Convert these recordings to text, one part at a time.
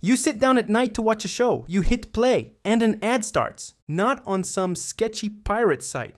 You sit down at night to watch a show, you hit play, and an ad starts. Not on some sketchy pirate site.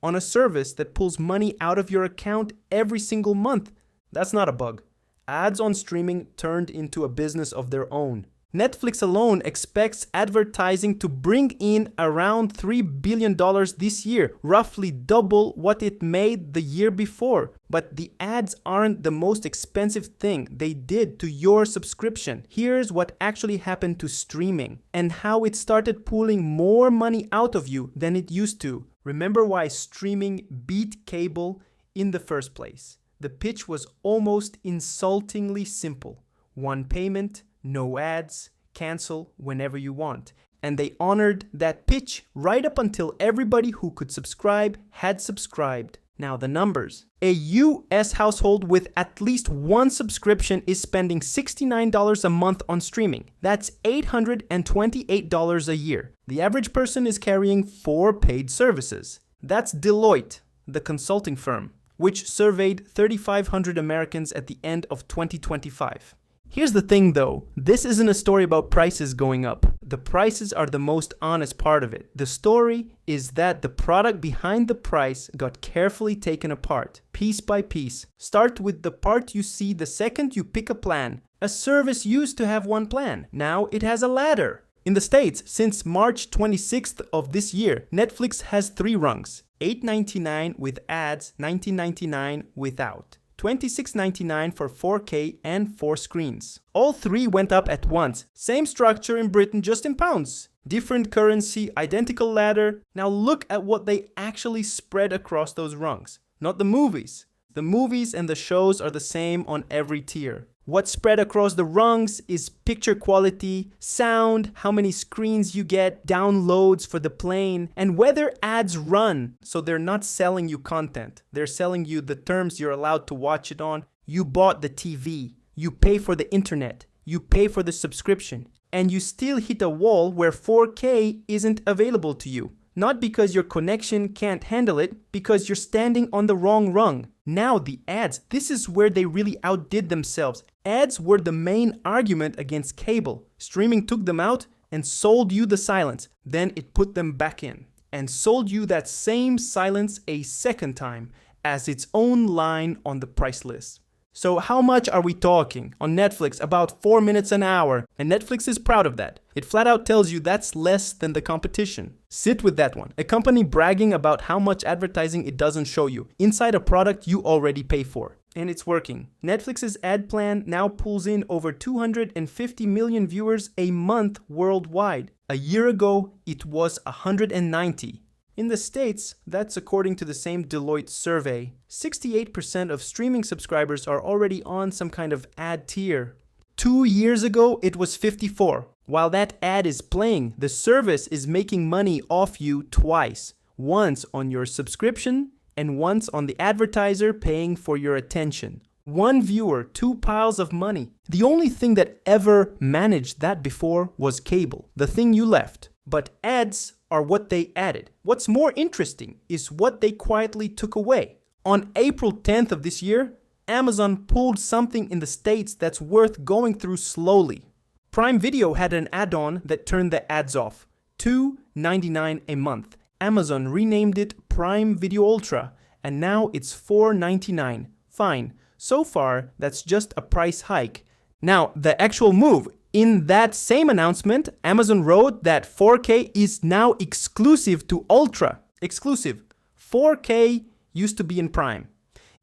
On a service that pulls money out of your account every single month. That's not a bug. Ads on streaming turned into a business of their own. Netflix alone expects advertising to bring in around $3 billion this year, roughly double what it made the year before. But the ads aren't the most expensive thing they did to your subscription. Here's what actually happened to streaming and how it started pulling more money out of you than it used to. Remember why streaming beat cable in the first place. The pitch was almost insultingly simple. One payment, no ads, cancel whenever you want. And they honored that pitch right up until everybody who could subscribe had subscribed. Now the numbers. A US household with at least one subscription is spending $69 a month on streaming. That's $828 a year. The average person is carrying 4 paid services. That's Deloitte, the consulting firm, which surveyed 3,500 Americans at the end of 2025. Here's the thing though, this isn't a story about prices going up. The prices are the most honest part of it. The story is that the product behind the price got carefully taken apart, piece by piece. Start with the part you see the second you pick a plan. A service used to have one plan. Now it has a ladder. In the States, since March 26th of this year, Netflix has 3 rungs. $8.99 with ads, $19.99 without. $26.99 for 4K and 4 screens. All 3 went up at once. Same structure in Britain, just in pounds. Different currency, identical ladder. Now look at what they actually spread across those rungs. Not the movies. The movies and the shows are the same on every tier. What's spread across the rungs is picture quality, sound, how many screens you get, downloads for the plane, and whether ads run. So they're not selling you content. They're selling you the terms you're allowed to watch it on. You bought the TV. You pay for the internet. You pay for the subscription. And you still hit a wall where 4K isn't available to you. Not because your connection can't handle it, because you're standing on the wrong rung. Now the ads, this is where they really outdid themselves. Ads were the main argument against cable. Streaming took them out and sold you the silence. Then it put them back in and sold you that same silence a second time as its own line on the price list. So how much are we talking? On Netflix, about 4 minutes an hour, and Netflix is proud of that. It flat out tells you that's less than the competition. Sit with that one. A company bragging about how much advertising it doesn't show you, inside a product you already pay for. And it's working. Netflix's ad plan now pulls in over 250 million viewers a month worldwide. A year ago, it was 190. In the States, that's according to the same Deloitte survey, 68% of streaming subscribers are already on some kind of ad tier. 2 years ago, it was 54. While that ad is playing, the service is making money off you twice. Once on your subscription and once on the advertiser paying for your attention. 1 viewer, 2 piles of money. The only thing that ever managed that before was cable, the thing you left. But ads are what they added. What's more interesting is what they quietly took away. On April 10th of this year, Amazon pulled something in the States that's worth going through slowly. Prime Video had an add-on that turned the ads off. $2.99 a month. Amazon renamed it Prime Video Ultra, and now it's $4.99. Fine. So far, that's just a price hike. Now, the actual move. In that same announcement, Amazon wrote that 4K is now exclusive to Ultra. Exclusive. 4K used to be in Prime.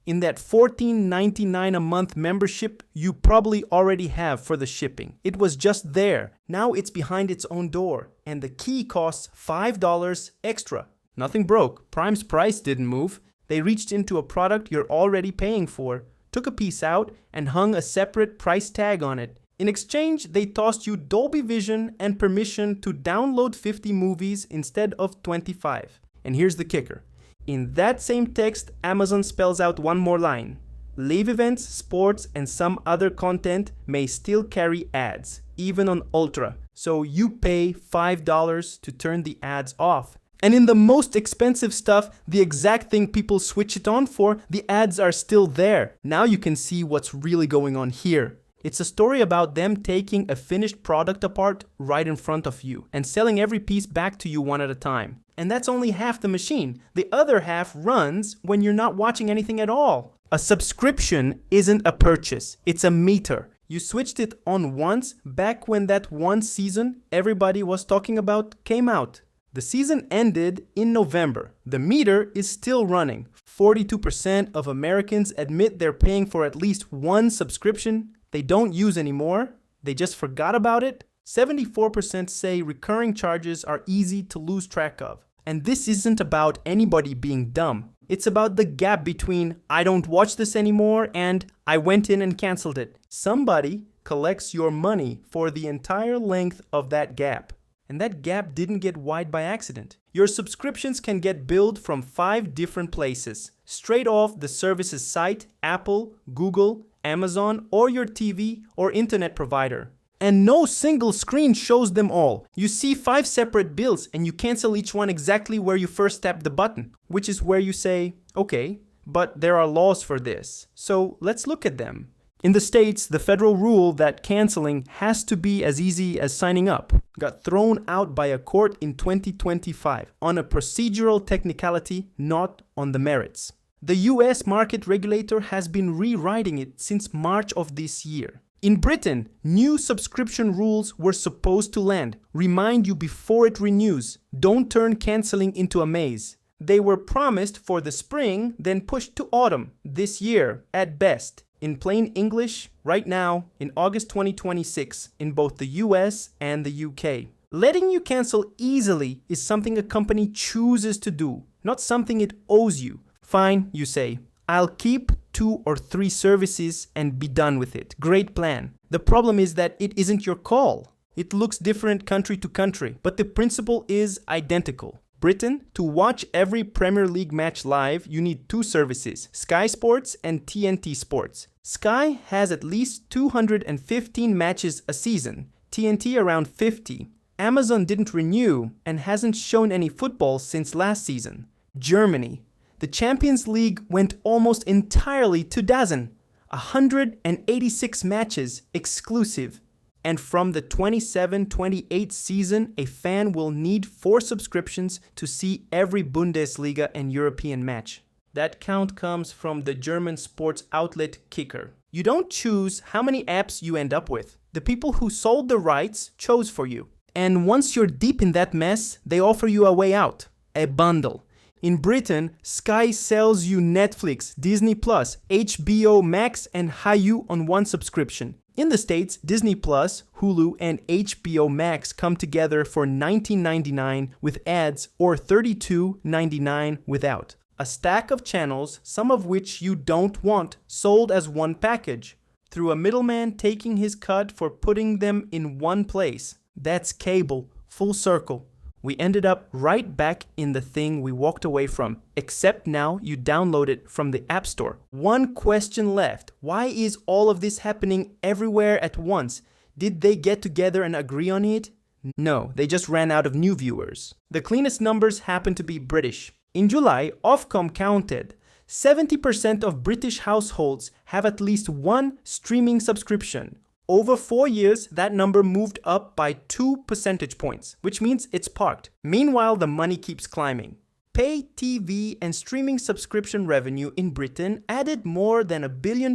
In that $14.99 a month membership you probably already have for the shipping. It was just there. Now it's behind its own door. And the key costs $5 extra. Nothing broke. Prime's price didn't move. They reached into a product you're already paying for, took a piece out, and hung a separate price tag on it. In exchange, they tossed you Dolby Vision and permission to download 50 movies instead of 25. And here's the kicker. In that same text, Amazon spells out one more line. Live events, sports, and some other content may still carry ads, even on Ultra. So you pay $5 to turn the ads off. And in the most expensive stuff, the exact thing people switch it on for, the ads are still there. Now you can see what's really going on here. It's a story about them taking a finished product apart right in front of you and selling every piece back to you one at a time. And that's only half the machine. The other half runs when you're not watching anything at all. A subscription isn't a purchase, it's a meter. You switched it on once back when that one season everybody was talking about came out. The season ended in November. The meter is still running. 42% of Americans admit they're paying for at least one subscription they don't use anymore. They just forgot about it. 74% say recurring charges are easy to lose track of. And this isn't about anybody being dumb. It's about the gap between I don't watch this anymore and I went in and canceled it. Somebody collects your money for the entire length of that gap. And that gap didn't get wide by accident. Your subscriptions can get billed from 5 different places. Straight off the service's site, Apple, Google, Amazon, or your TV or internet provider. And no single screen shows them all. You see 5 separate bills and you cancel each one exactly where you first tapped the button, which is where you say, okay, but there are laws for this. So let's look at them. In the States, the federal rule that canceling has to be as easy as signing up got thrown out by a court in 2025 on a procedural technicality, not on the merits. The US market regulator has been rewriting it since March of this year. In Britain, new subscription rules were supposed to land. Remind you before it renews. Don't turn canceling into a maze. They were promised for the spring, then pushed to autumn this year at best. In plain English, right now, in August 2026, in both the US and the UK. Letting you cancel easily is something a company chooses to do, not something it owes you. Fine, you say. I'll keep 2 or 3 services and be done with it. Great plan. The problem is that it isn't your call. It looks different country to country, but the principle is identical. Britain, to watch every Premier League match live, you need 2 services, Sky Sports and TNT Sports. Sky has at least 215 matches a season, TNT around 50. Amazon didn't renew and hasn't shown any football since last season. Germany. The Champions League went almost entirely to DAZN, 186 matches exclusive. And from the 27-28 season, a fan will need 4 subscriptions to see every Bundesliga and European match. That count comes from the German sports outlet Kicker. You don't choose how many apps you end up with. The people who sold the rights chose for you. And once you're deep in that mess, they offer you a way out, a bundle. In Britain, Sky sells you Netflix, Disney+, HBO Max, and Hayu on one subscription. In the States, Disney+, Hulu, and HBO Max come together for $19.99 with ads or $32.99 without. A stack of channels, some of which you don't want, sold as one package, through a middleman taking his cut for putting them in one place. That's cable, full circle. We ended up right back in the thing we walked away from, except now you download it from the App Store. One question left. Why is all of this happening everywhere at once? Did they get together and agree on it? No, they just ran out of new viewers. The cleanest numbers happen to be British. In July, Ofcom counted 70% of British households have at least one streaming subscription. Over 4 years, that number moved up by 2 percentage points, which means it's parked. Meanwhile, the money keeps climbing. Pay TV and streaming subscription revenue in Britain added more than £1 billion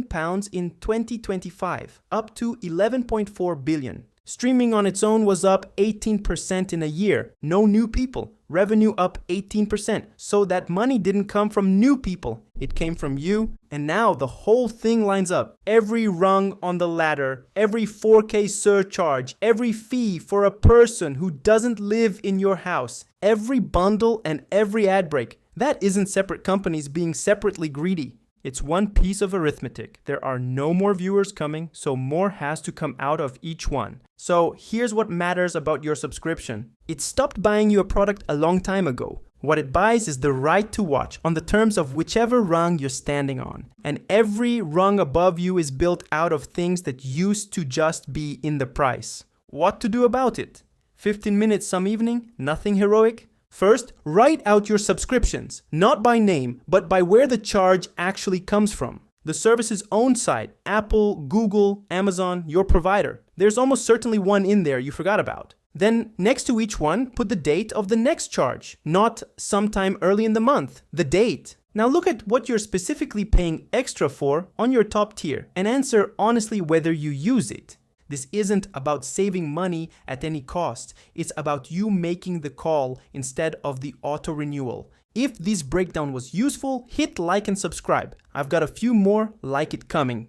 in 2025, up to 11.4 billion. Streaming on its own was up 18% in a year. No new people. Revenue up 18%. So that money didn't come from new people. It came from you. And now the whole thing lines up. Every rung on the ladder, every 4K surcharge, every fee for a person who doesn't live in your house, every bundle and every ad break. That isn't separate companies being separately greedy. It's one piece of arithmetic. There are no more viewers coming, so more has to come out of each one. So here's what matters about your subscription. It stopped buying you a product a long time ago. What it buys is the right to watch on the terms of whichever rung you're standing on. And every rung above you is built out of things that used to just be in the price. What to do about it? 15 minutes some evening? Nothing heroic? First, write out your subscriptions, not by name, but by where the charge actually comes from. The service's own site, Apple, Google, Amazon, your provider. There's almost certainly one in there you forgot about. Then next to each one, put the date of the next charge, not sometime early in the month, the date. Now look at what you're specifically paying extra for on your top tier and answer honestly whether you use it. This isn't about saving money at any cost. It's about you making the call instead of the auto renewal. If this breakdown was useful, hit like and subscribe. I've got a few more like it coming.